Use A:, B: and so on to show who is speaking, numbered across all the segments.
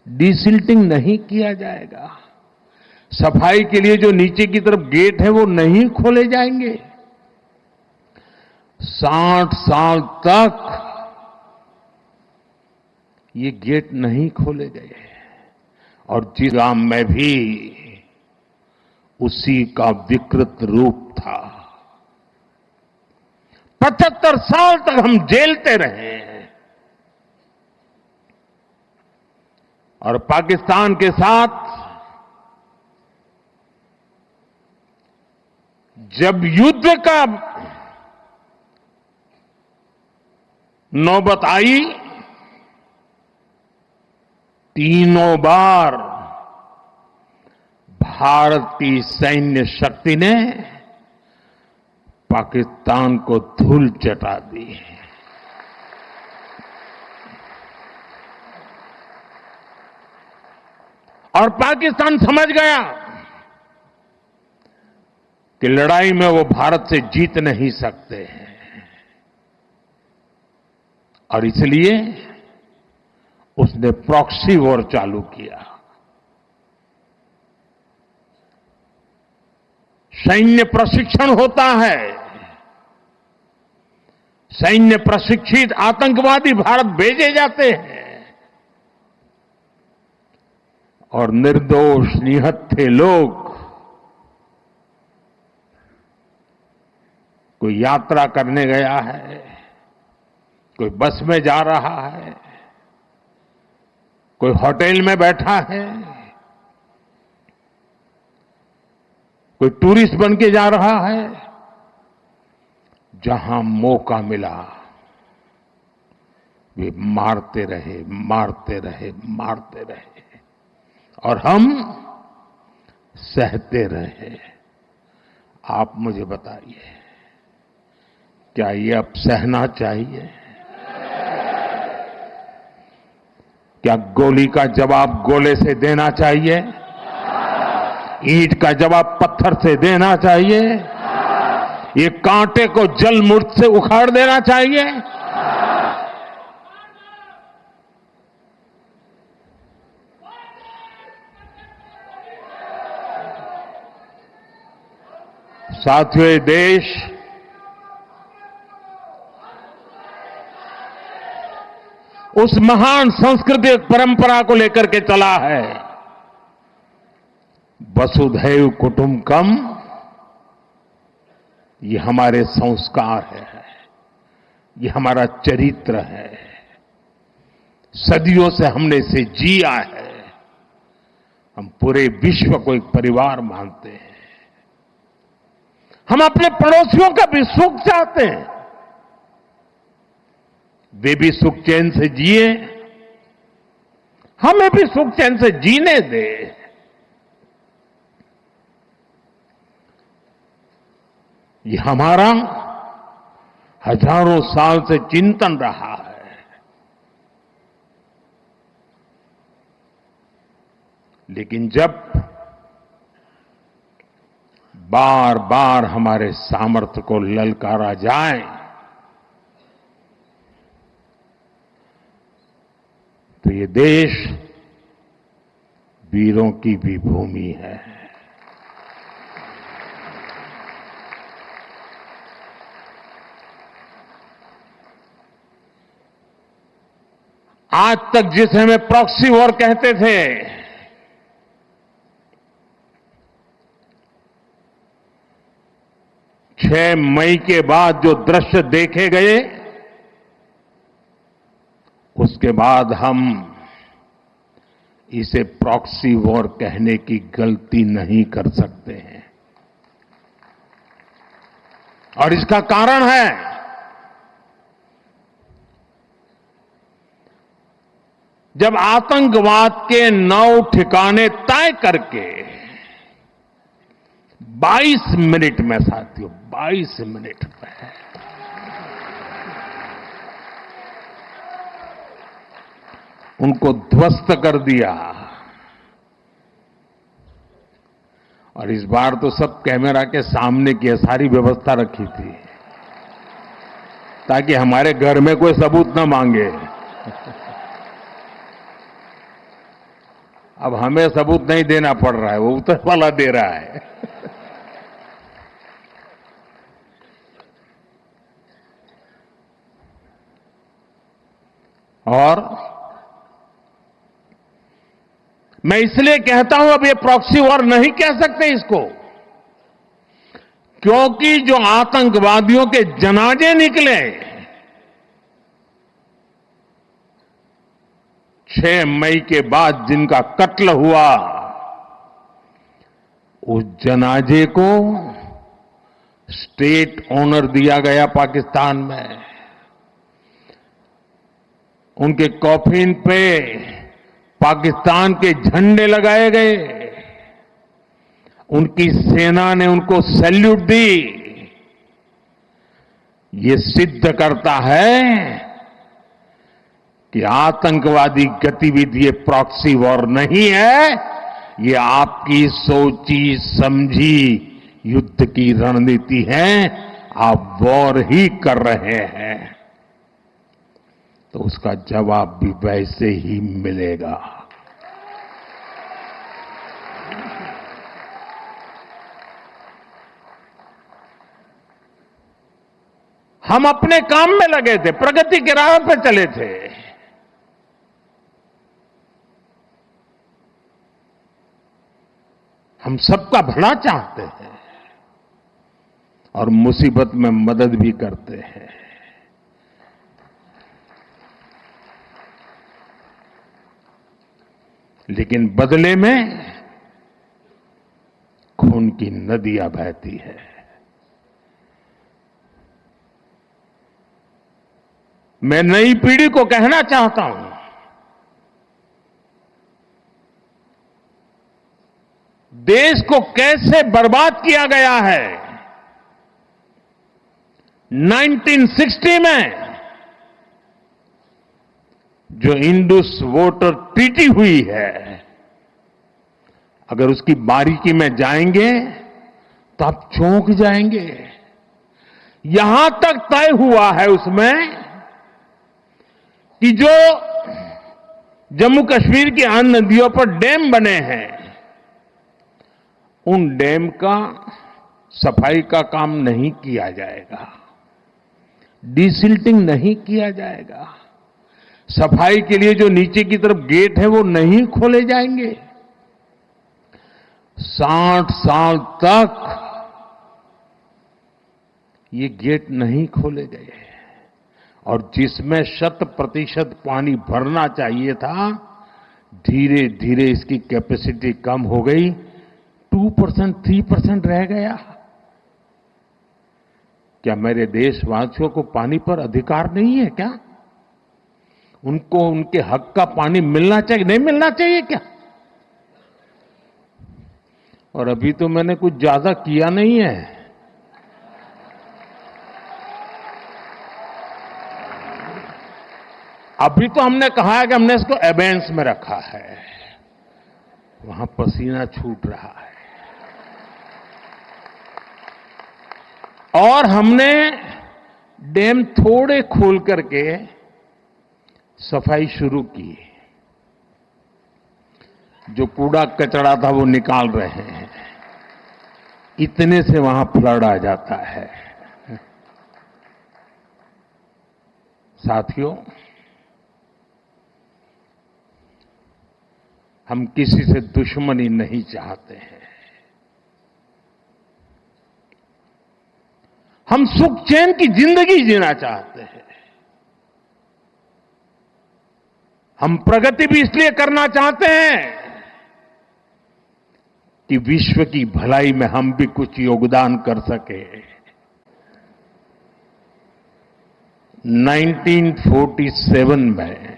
A: Desilting नहीं किया जाएगा। सफाई के लिए जो नीचे की तरफ गेट है वो नहीं खोले जाएंगे। 60 साल तक ये गेट नहीं खोले गए और जिस गांव में भी उसी का विकृत रूप था। 75 साल तक हम झेलते रहे और पाकिस्तान के साथ जब युद्ध का नौबत आई, तीनों बार भारत की सैन्य शक्ति ने पाकिस्तान को धूल चटा दी। और पाकिस्तान समझ गया कि लड़ाई में वो भारत से जीत नहीं सकते हैं और इसलिए उसने प्रॉक्सी वॉर चालू किया। सैन्य प्रशिक्षण होता है, सैन्य प्रशिक्षित आतंकवादी भारत भेजे जाते हैं और निर्दोष निहत्थे लोग कोई यात्रा करने गया है, कोई बस में जा रहा है, कोई होटल में बैठा है, कोई टूरिस्ट बन के जा रहा है, जहां मौका मिला वे मारते रहे, मारते रहे, मारते रहे और हम सहते रहे। आप मुझे बताइए, क्या ये अब सहना चाहिए? क्या गोली का जवाब गोले से देना चाहिए? ईंट का जवाब पत्थर से देना चाहिए? ये कांटे को जल मुर्द से उखाड़ देना चाहिए? साथियों, ये देश उस महान सांस्कृतिक परंपरा को लेकर के चला है, वसुधैव कुटुंबकम। ये हमारे संस्कार है, ये हमारा चरित्र है, सदियों से हमने इसे जिया है। हम पूरे विश्व को एक परिवार मानते हैं। हम अपने पड़ोसियों का भी सुख चाहते हैं, वे भी सुख चैन से जिए, हमें भी सुख चैन से जीने दे। ये हमारा हजारों साल से चिंतन रहा है। लेकिन जब बार बार हमारे सामर्थ्य को ललकारा जाए तो ये देश वीरों की भी भूमि है। आज तक जिसे हमें प्रॉक्सी वॉर कहते थे, 6 मई के बाद जो दृश्य देखे गए, उसके बाद हम इसे प्रॉक्सी वॉर कहने की गलती नहीं कर सकते हैं। और इसका कारण है जब आतंकवाद के 9 ठिकाने तय करके 22 मिनट में, साथियों 22 मिनट में उनको ध्वस्त कर दिया। और इस बार तो सब कैमरा के सामने की सारी व्यवस्था रखी थी ताकि हमारे घर में कोई सबूत न मांगे। अब हमें सबूत नहीं देना पड़ रहा है, वो ऊपर वाला दे रहा है। और मैं इसलिए कहता हूं अब ये प्रॉक्सी वॉर नहीं कह सकते इसको, क्योंकि जो आतंकवादियों के जनाजे निकले 6 मई के बाद जिनका कत्ल हुआ, उस जनाजे को स्टेट ऑनर दिया गया पाकिस्तान में। उनके कॉफिन पे पाकिस्तान के झंडे लगाए गए, उनकी सेना ने उनको सैल्यूट दी। ये सिद्ध करता है कि आतंकवादी गतिविधि ये प्रॉक्सी वॉर नहीं है, ये आपकी सोची समझी युद्ध की रणनीति है। आप वॉर ही कर रहे हैं, तो उसका जवाब भी वैसे ही मिलेगा। हम अपने काम में लगे थे, प्रगति के राह पे चले थे। हम सबका भला चाहते हैं और मुसीबत में मदद भी करते हैं। लेकिन बदले में खून की नदियां बहती है। मैं नई पीढ़ी को कहना चाहता हूं, देश को कैसे बर्बाद किया गया है। 1960 में जो इंडस वाटर ट्रीटी हुई है, अगर उसकी बारीकी में जाएंगे तो आप चौंक जाएंगे। यहां तक तय हुआ है उसमें कि जो जम्मू कश्मीर की अन्य नदियों पर डैम बने हैं, उन डैम का सफाई का काम नहीं किया जाएगा, डिसिल्टिंग नहीं किया जाएगा। सफाई के लिए जो नीचे की तरफ गेट है वो नहीं खोले जाएंगे। 60 साल तक ये गेट नहीं खोले गए और जिसमें 100% पानी भरना चाहिए था, धीरे धीरे इसकी कैपेसिटी कम हो गई, 2%, 3% रह गया। क्या मेरे देशवासियों को पानी पर अधिकार नहीं है क्या? उनको उनके हक का पानी मिलना चाहिए, नहीं मिलना चाहिए क्या? और अभी तो मैंने कुछ ज्यादा किया नहीं है। अभी तो हमने कहा है कि हमने इसको एबेंस में रखा है, वहां पसीना छूट रहा है। और हमने डैम थोड़े खोल करके सफाई शुरू की। जो कूड़ा कचरा था वो निकाल रहे हैं। इतने से वहां फ्लड आ जाता है। साथियों, हम किसी से दुश्मनी नहीं चाहते हैं। हम सुख चैन की जिंदगी जीना चाहते हैं। हम प्रगति भी इसलिए करना चाहते हैं कि विश्व की भलाई में हम भी कुछ योगदान कर सके। 1947 में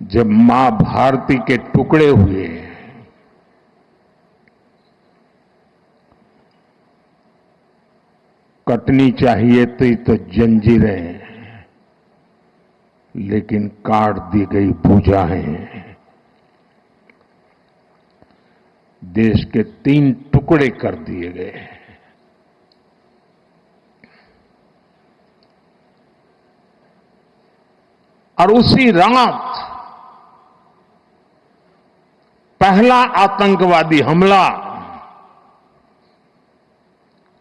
A: जब मां भारती के टुकड़े हुए, कटनी चाहिए थी तो जंजीरें, लेकिन काट दी गई भुजाएं। देश के 3 टुकड़े कर दिए गए। और उसी रात पहला आतंकवादी हमला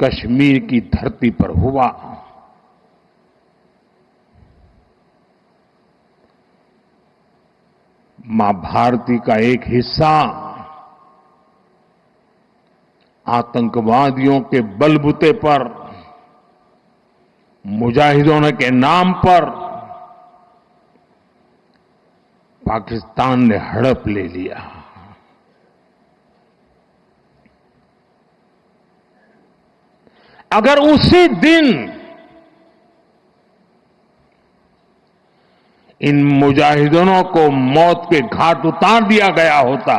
A: कश्मीर की धरती पर हुआ। मां भारती का एक हिस्सा आतंकवादियों के बलबूते पर, मुजाहिदों के नाम पर पाकिस्तान ने हड़प ले लिया। अगर उसी दिन इन मुजाहिदों को मौत के घाट उतार दिया गया होता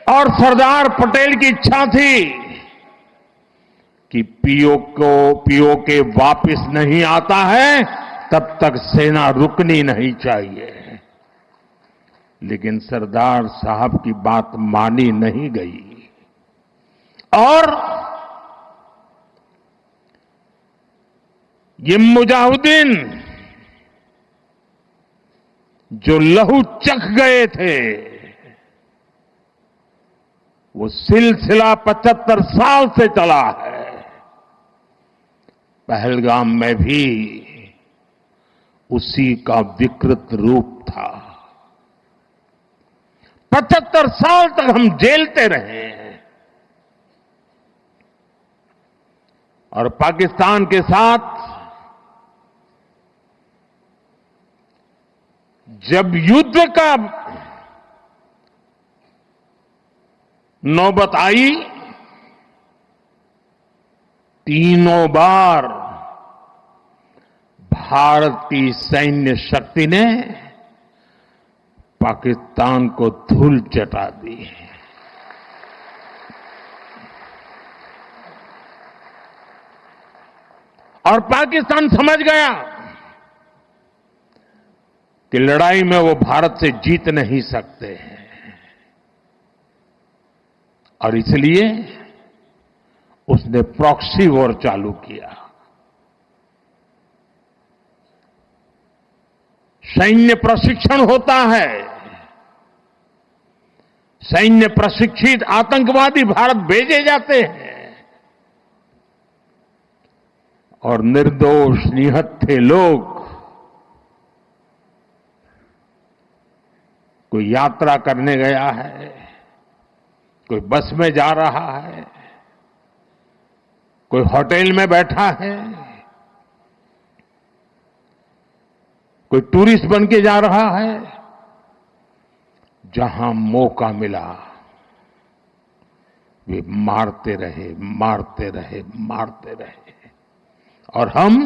A: और सरदार पटेल की इच्छा थी कि पीओके वापस नहीं आता है तब तक सेना रुकनी नहीं चाहिए, लेकिन सरदार साहब की बात मानी नहीं गई और ये मुजाहिदीन जो लहू चख गए थे, वो सिलसिला 75 साल से चला है। पहलगाम में भी उसी का विकृत रूप था। 75 साल तक हम झेलते रहे और पाकिस्तान के साथ जब युद्ध का नौबत आई, तीनों बार भारत की सैन्य शक्ति ने पाकिस्तान को धूल चटा दी। और पाकिस्तान समझ गया कि लड़ाई में वो भारत से जीत नहीं सकते हैं और इसलिए उसने प्रॉक्सी वॉर चालू किया। सैन्य प्रशिक्षण होता है, सैन्य प्रशिक्षित आतंकवादी भारत भेजे जाते हैं और निर्दोष निहत्थे लोग, कोई यात्रा करने गया है, कोई बस में जा रहा है, कोई होटल में बैठा है, कोई टूरिस्ट बन के जा रहा है, जहां मौका मिला वे मारते रहे, मारते रहे, मारते रहे और हम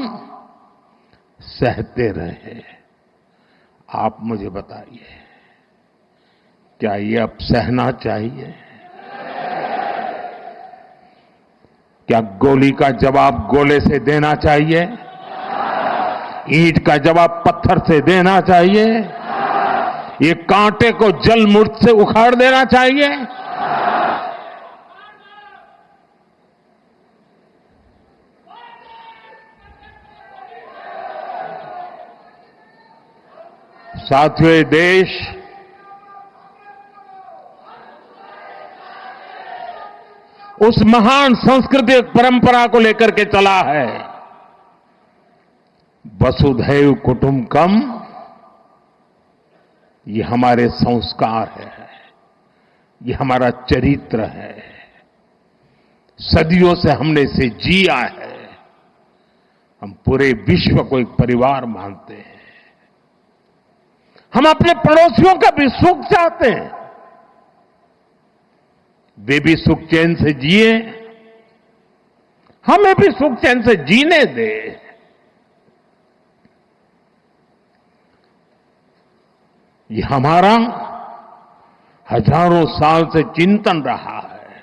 A: सहते रहे। आप मुझे बताइए, क्या ये अब सहना चाहिए? क्या गोली का जवाब गोले से देना चाहिए? ईंट का जवाब पत्थर से देना चाहिए? ये कांटे को जल मुर्द से उखाड़ देना चाहिए? साथियों, ये देश उस महान सांस्कृतिक परंपरा को लेकर के चला है, वसुधैव कुटुंबकम। ये हमारे संस्कार है, ये हमारा चरित्र है, सदियों से हमने इसे जिया है। हम पूरे विश्व को एक परिवार मानते हैं। हम अपने पड़ोसियों का भी सुख चाहते हैं, वे भी सुख चैन से जिए, हमें भी सुख चैन से जीने दे। ये हमारा हजारों साल से चिंतन रहा है।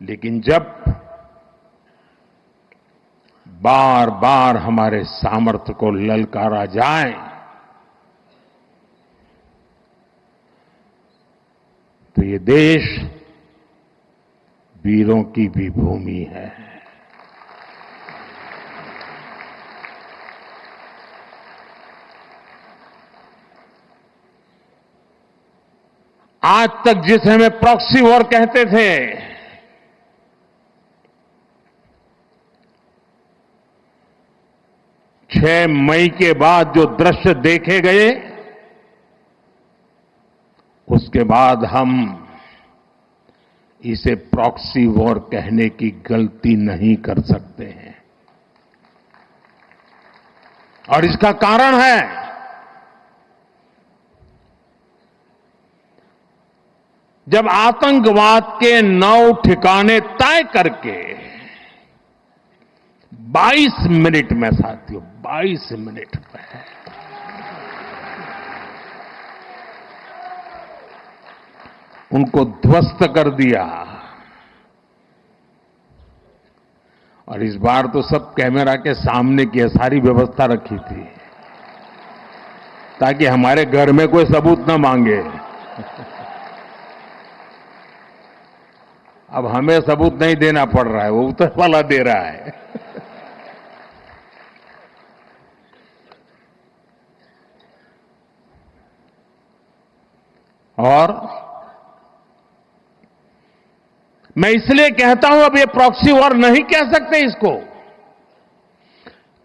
A: लेकिन जब बार बार हमारे सामर्थ्य को ललकारा जाए तो ये देश वीरों की भी भूमि है। आज तक जिसे हमें प्रॉक्सी वॉर कहते थे, 6 मई के बाद जो दृश्य देखे गए, उसके बाद हम इसे प्रॉक्सी वॉर कहने की गलती नहीं कर सकते हैं। और इसका कारण है जब आतंकवाद के 9 ठिकाने तय करके 22 मिनट में, साथियों 22 मिनट में उनको ध्वस्त कर दिया। और इस बार तो सब कैमरा के सामने की सारी व्यवस्था रखी थी ताकि हमारे घर में कोई सबूत न मांगे। अब हमें सबूत नहीं देना पड़ रहा है, वो ऊपर वाला दे रहा है। और मैं इसलिए कहता हूं अब ये प्रॉक्सी वॉर नहीं कह सकते इसको,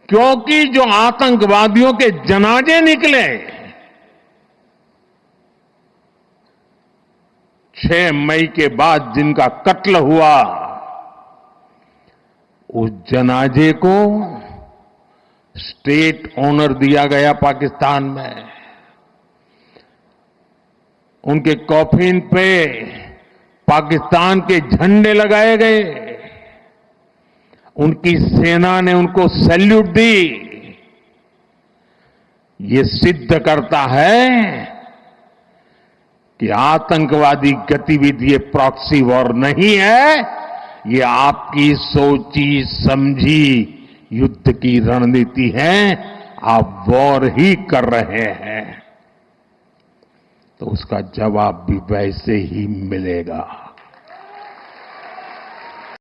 A: क्योंकि जो आतंकवादियों के जनाजे निकले 6 मई के बाद जिनका कत्ल हुआ, उस जनाजे को स्टेट ऑनर दिया गया पाकिस्तान में। उनके कॉफिन पे पाकिस्तान के झंडे लगाए गए, उनकी सेना ने उनको सैल्यूट दी। ये सिद्ध करता है कि आतंकवादी गतिविधि ये प्रॉक्सी वॉर नहीं है, ये आपकी सोची समझी युद्ध की रणनीति है। आप वॉर ही कर रहे हैं तो उसका जवाब भी वैसे ही मिलेगा।